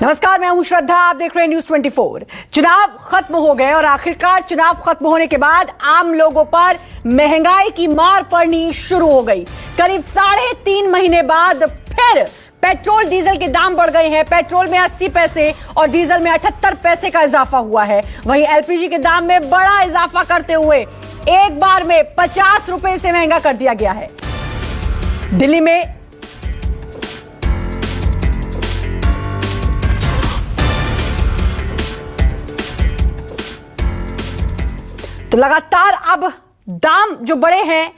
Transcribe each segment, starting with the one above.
नमस्कार, मैं हूं श्रद्धा। आप देख रहे हैं न्यूज 24। चुनाव खत्म हो गए और आखिरकार चुनाव खत्म होने के बाद आम लोगों पर महंगाई की मार पड़नी शुरू हो गई। करीब 3.5 महीने बाद फिर पेट्रोल डीजल के दाम बढ़ गए हैं। पेट्रोल में 80 पैसे और डीजल में 78 पैसे का इजाफा हुआ है। वहीं एलपीजी के दाम में बड़ा इजाफा करते हुए एक बार में 50 रुपए से महंगा कर दिया गया है। दिल्ली में तो लगातार अब दाम जो बढ़े हैं,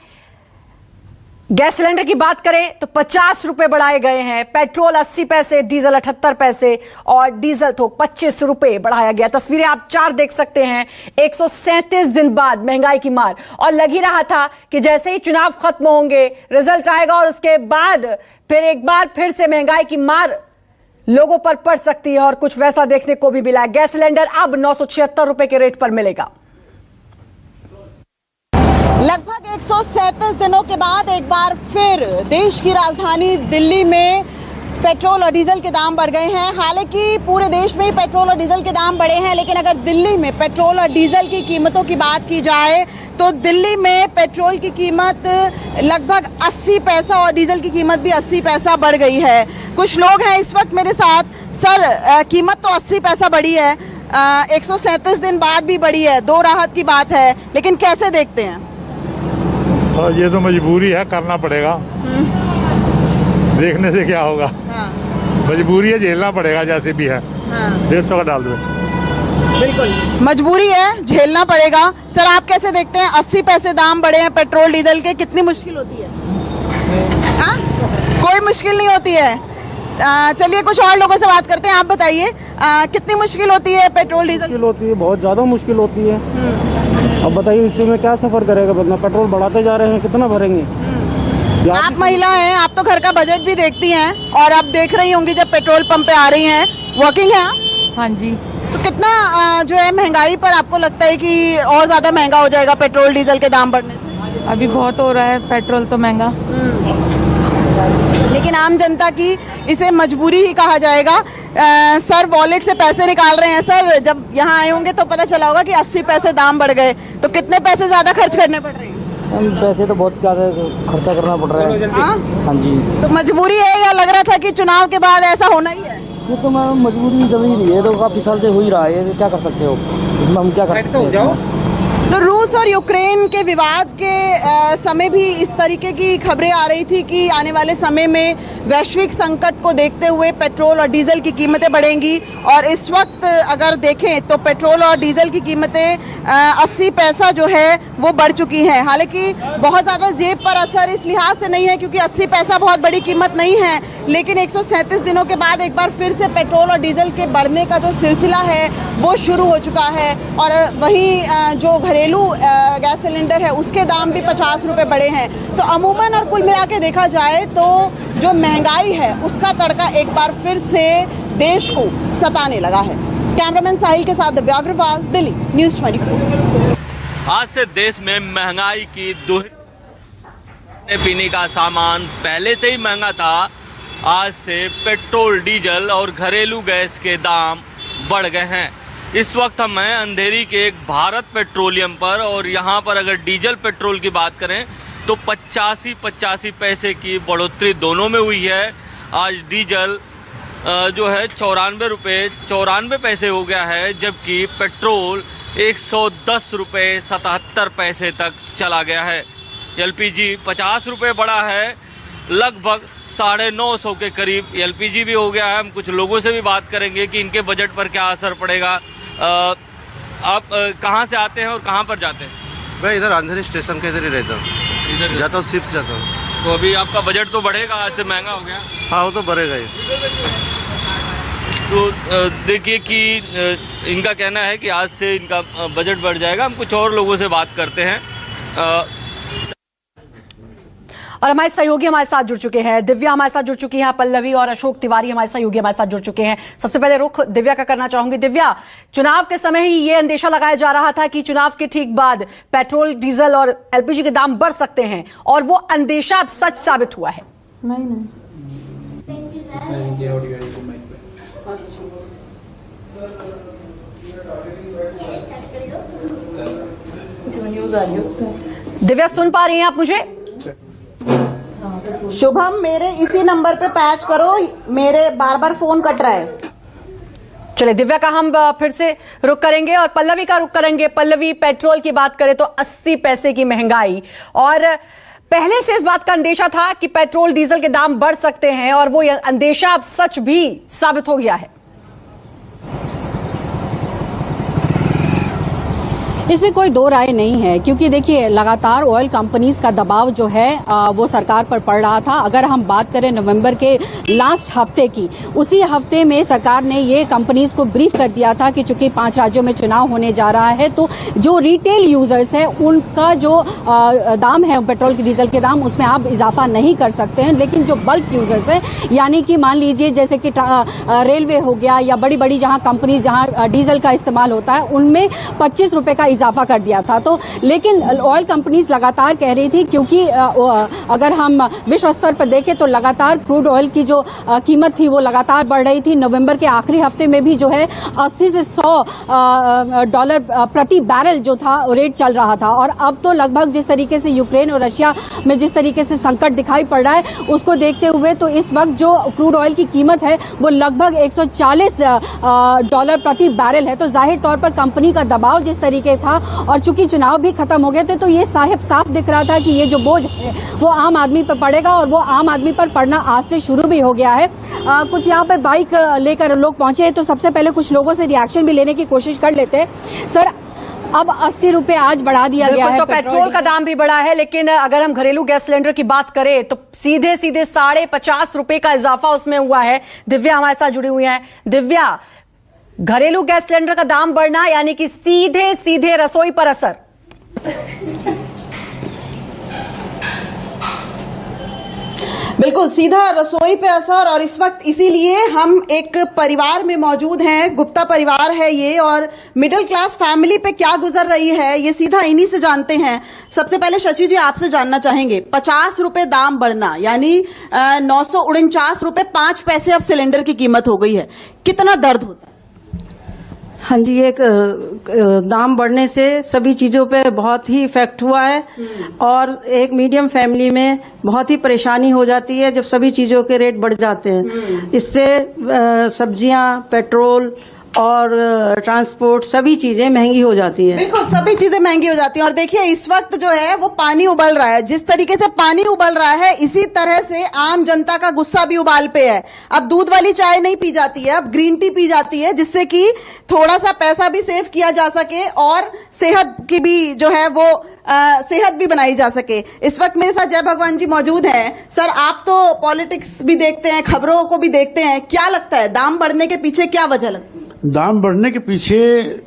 गैस सिलेंडर की बात करें तो 50 रुपए बढ़ाए गए हैं। पेट्रोल 80 पैसे, डीजल 78 पैसे और डीजल तो 25 रुपए बढ़ाया गया। तस्वीरें आप 4 देख सकते हैं। 137 दिन बाद महंगाई की मार, और लग ही रहा था कि जैसे ही चुनाव खत्म होंगे, रिजल्ट आएगा और उसके बाद फिर एक बार फिर से महंगाई की मार लोगों पर पड़ सकती है, और कुछ वैसा देखने को भी मिला। गैस सिलेंडर अब 976 रुपए के रेट पर मिलेगा। लगभग 137 दिनों के बाद एक बार फिर देश की राजधानी दिल्ली में पेट्रोल और डीजल के दाम बढ़ गए हैं। हालांकि पूरे देश में ही पेट्रोल और डीजल के दाम बढ़े हैं, लेकिन अगर दिल्ली में पेट्रोल और डीजल की कीमतों की बात की जाए तो दिल्ली में पेट्रोल की कीमत लगभग 80 पैसा और डीजल की कीमत भी 80 पैसा बढ़ गई है। कुछ लोग हैं इस वक्त मेरे साथ। सर, कीमत तो 80 पैसा बढ़ी है, 137 दिन बाद भी बढ़ी है, 2 राहत की बात है, लेकिन कैसे देखते हैं? ये तो मजबूरी है, करना पड़ेगा। देखने से क्या होगा। मजबूरी है, झेलना पड़ेगा जैसे भी है। 150 का डाल दो। बिल्कुल मजबूरी है, झेलना पड़ेगा। सर, आप कैसे देखते हैं? 80 पैसे दाम बढ़े हैं पेट्रोल डीजल के, कितनी मुश्किल होती है? हाँ, कोई मुश्किल नहीं होती है। चलिए कुछ और लोगों से बात करते हैं। आप बताइए, कितनी मुश्किल होती है पेट्रोल डीजल? मुश्किल होती है, बहुत ज़्यादा मुश्किल होती है। अब बताइए इसमें क्या सफ़र करेगा बंदा? पेट्रोल बढ़ाते जा रहे हैं, कितना भरेंगे? आप महिला हैं, आप तो घर का बजट भी देखती हैं, और अब देख रही होंगी जब पेट्रोल पंप पे आ रही हैं। वर्किंग है आप? हाँ जी। तो कितना जो है महंगाई पर आपको लगता है कि और ज़्यादा महंगा हो जाएगा पेट्रोल डीजल के दाम बढ़ने से? अभी बहुत हो रहा है पेट्रोल तो महंगा, लेकिन आम जनता की इसे मजबूरी ही कहा जाएगा। सर, वॉलेट से पैसे निकाल रहे हैं। सर, जब यहाँ आए होंगे तो पता चला होगा कि 80 पैसे दाम बढ़ गए, तो कितने पैसे ज़्यादा खर्च करने पड़ रहे हैं? पैसे तो बहुत ज़्यादा खर्चा करना पड़ रहा है। हाँ जी। तो मजबूरी है या लग रहा था कि चुनाव के बाद ऐसा होना ही है? ये तो मैम मजबूरी जरूरी नहीं है, तो काफ़ी साल से हो ही रहा है। ये क्या कर सकते हो इसमें, हम क्या कर सकते हैं? तो रूस और यूक्रेन के विवाद के समय भी इस तरीके की खबरें आ रही थी कि आने वाले समय में वैश्विक संकट को देखते हुए पेट्रोल और डीजल की कीमतें बढ़ेंगी, और इस वक्त अगर देखें तो पेट्रोल और डीजल की कीमतें 80 पैसा जो है वो बढ़ चुकी हैं। हालांकि बहुत ज़्यादा जेब पर असर इस लिहाज से नहीं है क्योंकि 80 पैसा बहुत बड़ी कीमत नहीं है, लेकिन 137 दिनों के बाद एक बार फिर से पेट्रोल और डीजल के बढ़ने का जो सिलसिला है वो शुरू हो चुका है। और वहीं जो घरेलू गैस सिलेंडर है उसके दाम भी 50 रुपये बढ़े हैं। तो अमूमन और कुल मिला के देखा जाए तो जो महंगाई है उसका तड़का एक बार फिर से देश को सताने लगा है। कैमरामैन साहिल के साथ दिव्या अग्रवाल, दिल्ली, न्यूज 24। आज से देश में महंगाई की खाने पीने का सामान पहले से ही महंगा था। आज से पेट्रोल, डीजल और घरेलू गैस के दाम बढ़ गए हैं। इस वक्त हम हैं अंधेरी के एक भारत पेट्रोलियम पर, और यहाँ पर अगर डीजल पेट्रोल की बात करें तो 85 पैसे की बढ़ोतरी दोनों में हुई है। आज डीजल जो है 94 पैसे हो गया है, जबकि पेट्रोल 110 रुपये 77 पैसे तक चला गया है। एलपीजी 50 रुपये बढ़ा है, लगभग 950 के करीब एलपीजी भी हो गया है। हम कुछ लोगों से भी बात करेंगे कि इनके बजट पर क्या असर पड़ेगा। आप कहाँ से आते हैं और कहाँ पर जाते हैं? मैं इधर अंधेरी स्टेशन के इधर ही रहता हूँ, इधर जाता हूँ, शिफ्ट जाता हूँ। तो अभी आपका बजट तो बढ़ेगा, आज से महंगा हो गया। हाँ, वो तो बढ़ेगा ही। तो देखिए कि इनका कहना है कि आज से इनका बजट बढ़ जाएगा। हम कुछ और लोगों से बात करते हैं। और हमारे सहयोगी हमारे साथ जुड़ चुके हैं। दिव्या हमारे साथ जुड़ चुकी हैं, पल्लवी और अशोक तिवारी हमारे सहयोगी हमारे साथ जुड़ चुके हैं। सबसे पहले रुख दिव्या का करना चाहूंगी। दिव्या, चुनाव के समय ही ये अंदेशा लगाया जा रहा था कि चुनाव के ठीक बाद पेट्रोल, डीजल और एलपीजी के दाम बढ़ सकते हैं, और वो अंदेशा अब सच साबित हुआ है। दिव्या, सुन पा रही हैं आप मुझे? शुभम, मेरे इसी नंबर पे पैच करो, मेरे बार बार फोन कट रहा है। चलिए, दिव्या का हम फिर से रुख करेंगे और पल्लवी का रुख करेंगे। पल्लवी, पेट्रोल की बात करें तो 80 पैसे की महंगाई, और पहले से इस बात का अंदेशा था कि पेट्रोल डीजल के दाम बढ़ सकते हैं, और वो अंदेशा अब सच भी साबित हो गया है। इसमें कोई दो राय नहीं है, क्योंकि देखिए लगातार ऑयल कंपनीज का दबाव जो है वो सरकार पर पड़ रहा था। अगर हम बात करें नवंबर के लास्ट हफ्ते की, उसी हफ्ते में सरकार ने ये कंपनीज को ब्रीफ कर दिया था कि चूंकि 5 राज्यों में चुनाव होने जा रहा है, तो जो रिटेल यूजर्स है उनका जो दाम है पेट्रोल की डीजल के दाम, उसमें आप इजाफा नहीं कर सकते हैं। लेकिन जो बल्क यूजर्स है, यानी कि मान लीजिए जैसे कि रेलवे हो गया या बड़ी बड़ी जहां कंपनीज जहां डीजल का इस्तेमाल होता है, उनमें 25 रुपए का इजाफा कर दिया था। तो लेकिन ऑयल कंपनीज लगातार कह रही थी, क्योंकि अगर हम विश्व स्तर पर देखें तो लगातार क्रूड ऑयल की जो कीमत थी वो लगातार बढ़ रही थी। नवंबर के आखिरी हफ्ते में भी जो है 80 से 100 डॉलर प्रति बैरल जो था रेट चल रहा था। और अब तो लगभग जिस तरीके से यूक्रेन और रशिया में जिस तरीके से संकट दिखाई पड़ रहा है, उसको देखते हुए तो इस वक्त जो क्रूड ऑयल की कीमत है वो लगभग 140 डॉलर प्रति बैरल है। तो जाहिर तौर पर कंपनी का दबाव जिस तरीके था, और चूंकि चुनाव भी खत्म हो गए थे, तो ये साफ दिख रहा था कि ये जो बोझ है वो आम आदमी पर पड़ेगा, और वो आम आदमी पर पड़ना आज से शुरू भी हो गया है। कुछ यहाँ पर बाइक लेकर लोग पहुंचे हैं, तो सबसे पहले कुछ लोगों से रिएक्शन भी लेने की कोशिश कर लेते हैं। सर, अब 80 रुपए आज बढ़ा दिया गया है। तो पेट्रोल का दाम भी बढ़ा है, लेकिन अगर हम घरेलू गैस सिलेंडर की बात करें तो सीधे 50 रुपए का इजाफा उसमें हुआ है। दिव्या हमारे साथ जुड़ी हुई है। दिव्या, घरेलू गैस सिलेंडर का दाम बढ़ना यानी कि सीधे रसोई पर असर। बिल्कुल सीधा रसोई पे असर। और इस वक्त इसीलिए हम एक परिवार में मौजूद हैं, गुप्ता परिवार है ये, और मिडिल क्लास फैमिली पे क्या गुजर रही है ये सीधा इन्हीं से जानते हैं। सबसे पहले शशि जी आपसे जानना चाहेंगे, 50 रुपए दाम बढ़ना यानी 949 रुपए 5 पैसे अब सिलेंडर की कीमत हो गई है, कितना दर्द होता है? हाँ जी, एक दाम बढ़ने से सभी चीजों पे बहुत ही इफेक्ट हुआ है, और एक मीडियम फैमिली में बहुत ही परेशानी हो जाती है जब सभी चीजों के रेट बढ़ जाते हैं। इससे सब्जियां, पेट्रोल और ट्रांसपोर्ट सभी चीजें महंगी हो जाती है। बिल्कुल, सभी चीजें महंगी हो जाती हैं। और देखिए इस वक्त जो है वो पानी उबल रहा है, जिस तरीके से पानी उबल रहा है इसी तरह से आम जनता का गुस्सा भी उबाल पे है। अब दूध वाली चाय नहीं पी जाती है, अब ग्रीन टी पी जाती है, जिससे कि थोड़ा सा पैसा भी सेव किया जा सके और सेहत की भी जो है वो सेहत भी बनाई जा सके। इस वक्त मेरे साथ जय भगवान जी मौजूद हैं। सर, आप तो पॉलिटिक्स भी देखते हैं, खबरों को भी देखते हैं, क्या लगता है दाम बढ़ने के पीछे क्या वजह लगती है? दाम बढ़ने के पीछे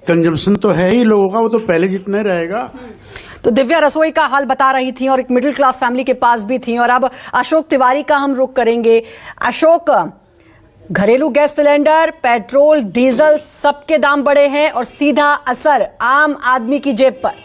कंजम्पशन तो है ही लोगों का, वो तो पहले जितना ही रहेगा। तो दिव्या रसोई का हाल बता रही थी और एक मिडिल क्लास फैमिली के पास भी थी। और अब अशोक तिवारी का हम रुख करेंगे। अशोक, घरेलू गैस सिलेंडर, पेट्रोल, डीजल सबके दाम बढ़े हैं और सीधा असर आम आदमी की जेब पर।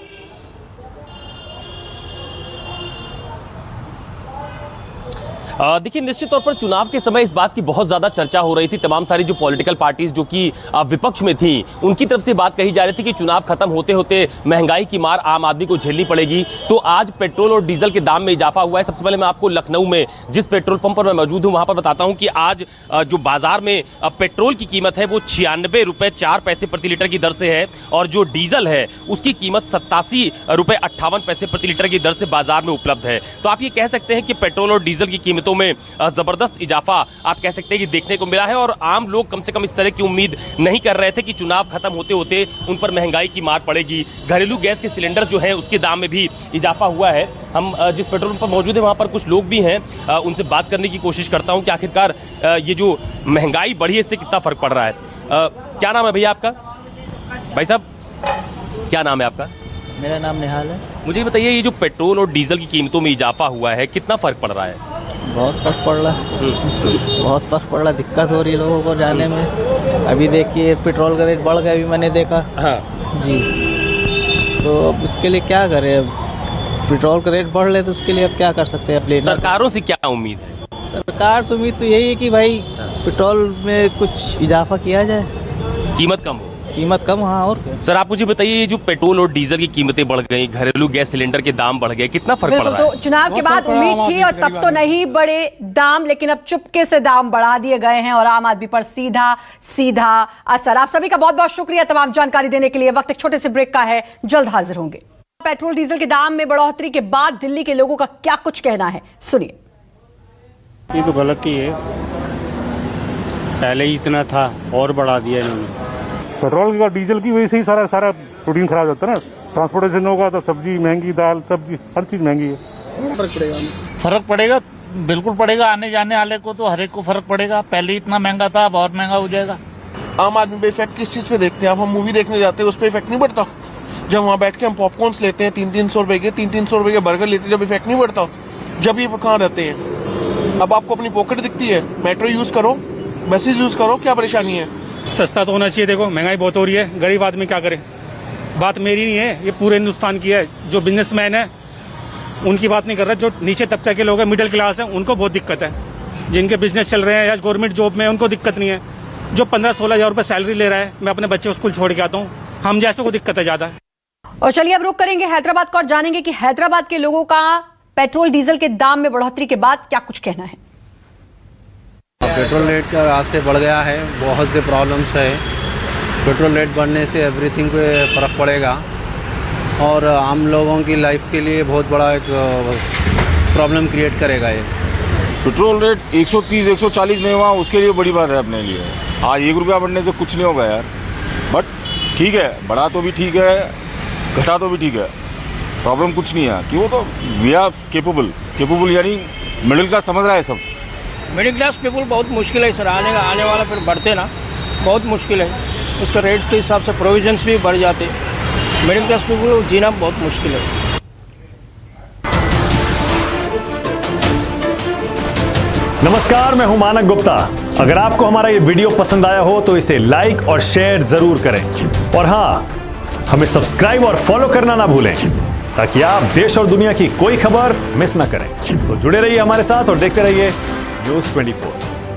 देखिए, निश्चित तौर पर चुनाव के समय इस बात की बहुत ज्यादा चर्चा हो रही थी। तमाम सारी जो पॉलिटिकल पार्टीज जो कि विपक्ष में थी, उनकी तरफ से बात कही जा रही थी कि चुनाव खत्म होते होते महंगाई की मार आम आदमी को झेलनी पड़ेगी। तो आज पेट्रोल और डीजल के दाम में इजाफा हुआ है। सबसे पहले मैं आपको लखनऊ में जिस पेट्रोल पंप पर मैं मौजूद हूं वहां पर बताता हूं कि आज जो बाजार में पेट्रोल की कीमत है वो 96 रुपए 4 पैसे प्रति लीटर की दर से है, और जो डीजल है उसकी कीमत 87 रुपए 58 पैसे प्रति लीटर की दर से बाजार में उपलब्ध है। तो आप ये कह सकते हैं कि पेट्रोल और डीजल की कीमतों में जबरदस्त इजाफा आप कह सकते हैं कि देखने को मिला है। और आम लोग कम से कम इस तरह की उम्मीद नहीं कर रहे थे कि चुनाव खत्म होते होते उन पर महंगाई की मार पड़ेगी। घरेलू गैस के सिलेंडर जो है उसके दाम में भी इजाफा हुआ है। हम जिस पेट्रोल पंप पर मौजूद है वहां पर कुछ लोग भी हैं, उनसे बात करने की कोशिश करता हूं कि आखिरकार ये जो महंगाई बढ़ी है इससे कितना फर्क पड़ रहा है। क्या नाम है भैया आपका? भाई साहब, क्या नाम है आपका? मेरा नाम निहाल है। मुझे बताइए, ये जो पेट्रोल और डीजल की कीमतों में इजाफा हुआ है कितना फर्क पड़ रहा है? बहुत फर्क पड़ रहा है, बहुत फर्क पड़ रहा है। दिक्कत हो रही है लोगों को जाने में। अभी देखिए पेट्रोल का रेट बढ़ गया, अभी मैंने देखा। हाँ जी, तो अब इसके लिए क्या करें? पेट्रोल का रेट बढ़ रहे तो उसके लिए अब क्या कर सकते हैं? अपने सरकारों से क्या उम्मीद है? सरकार से उम्मीद तो यही है कि भाई पेट्रोल में कुछ इजाफा किया जाए, कीमत कम हो। कीमत कम, हाँ और क्या। सर आप मुझे बताइए, ये जो पेट्रोल और डीजल की कीमतें बढ़ गई, घरेलू गैस सिलेंडर के दाम बढ़ गए, कितना फर्क पड़ बिल्कुल, रहा है? तो चुनाव के बाद उम्मीद थी और तब तो नहीं बढ़े दाम, लेकिन अब चुपके से दाम बढ़ा दिए गए हैं और आम आदमी पर सीधा सीधा असर। आप सभी का बहुत बहुत शुक्रिया तमाम जानकारी देने के लिए। वक्त एक छोटे से ब्रेक का है, जल्द हाजिर होंगे। पेट्रोल डीजल के दाम में बढ़ोतरी के बाद दिल्ली के लोगों का क्या कुछ कहना है, सुनिए। ये तो गलती है, पहले ही इतना था और बढ़ा दिया इन्होंने। पेट्रोल और डीजल की वजह से ही सारा रूटीन खराब होता है ना। ट्रांसपोर्टेशन होगा तो सब्जी महंगी, दाल सब्जी हर चीज महंगी है। फर्क पड़ेगा, बिल्कुल पड़ेगा। आने जाने वाले को तो हर एक को फर्क पड़ेगा। पहले इतना महंगा था, अब और महंगा हो जाएगा। आम आदमी पे इफेक्ट किस चीज पे देखते हैं? अब हम मूवी देखने जाते हैं, उस पर इफेक्ट नहीं पड़ता। जब वहाँ बैठ के हम पॉपकॉर्न्स लेते हैं 300 रुपए के, 300 रुपए के बर्गर लेते हैं, जब इफेक्ट नहीं पड़ता, जब ये कहाँ रहते हैं? अब आपको अपनी पॉकेट दिखती है। मेट्रो यूज करो, बसेस यूज करो, क्या परेशानी है? सस्ता तो होना चाहिए। देखो महंगाई बहुत हो रही है, गरीब आदमी क्या करे। बात मेरी नहीं है, ये पूरे हिंदुस्तान की है। जो बिजनेसमैन है उनकी बात नहीं कर रहा, जो नीचे तबके के लोग हैं, मिडिल क्लास है, उनको बहुत दिक्कत है। जिनके बिजनेस चल रहे हैं या गवर्नमेंट जॉब में, उनको दिक्कत नहीं है। जो 15-16 हजार रुपए सैलरी ले रहा है, मैं अपने बच्चे को स्कूल छोड़ के आता हूँ, हम जैसे को दिक्कत है ज्यादा। और चलिए अब रुक करेंगे हैदराबाद को और जानेंगे कि हैदराबाद के लोगों का पेट्रोल डीजल के दाम में बढ़ोतरी के बाद क्या कुछ कहना है। पेट्रोल रेट का आज से बढ़ गया है, बहुत से प्रॉब्लम्स है। पेट्रोल रेट बढ़ने से एवरीथिंग पे फ़र्क पड़ेगा और आम लोगों की लाइफ के लिए बहुत बड़ा एक प्रॉब्लम क्रिएट करेगा ये। पेट्रोल रेट 130-140 नहीं हुआ, उसके लिए बड़ी बात है अपने लिए। आज 1 रुपया बढ़ने से कुछ नहीं होगा यार, बट ठीक है, बढ़ा तो भी ठीक है, घटा तो भी ठीक है, प्रॉब्लम कुछ नहीं है। क्यों? तो वी आर केपेबल यानी मिडिल क्लास समझ रहा है सब। मिडिल क्लास पीपल बहुत मुश्किल है सर, आने वाला फिर बढ़ते ना, बहुत मुश्किल है। उसका रेट्स के हिसाब से प्रोविजंस भी बढ़ जाते, मिडिल क्लास पीपल जीना बहुत मुश्किल है। नमस्कार, मैं हूं मानक गुप्ता। अगर आपको हमारा ये वीडियो पसंद आया हो तो इसे लाइक और शेयर जरूर करें और हाँ, हमें सब्सक्राइब और फॉलो करना ना भूलें ताकि आप देश और दुनिया की कोई खबर मिस ना करें। तो जुड़े रहिए हमारे साथ और देखते रहिए न्यूज़ 24।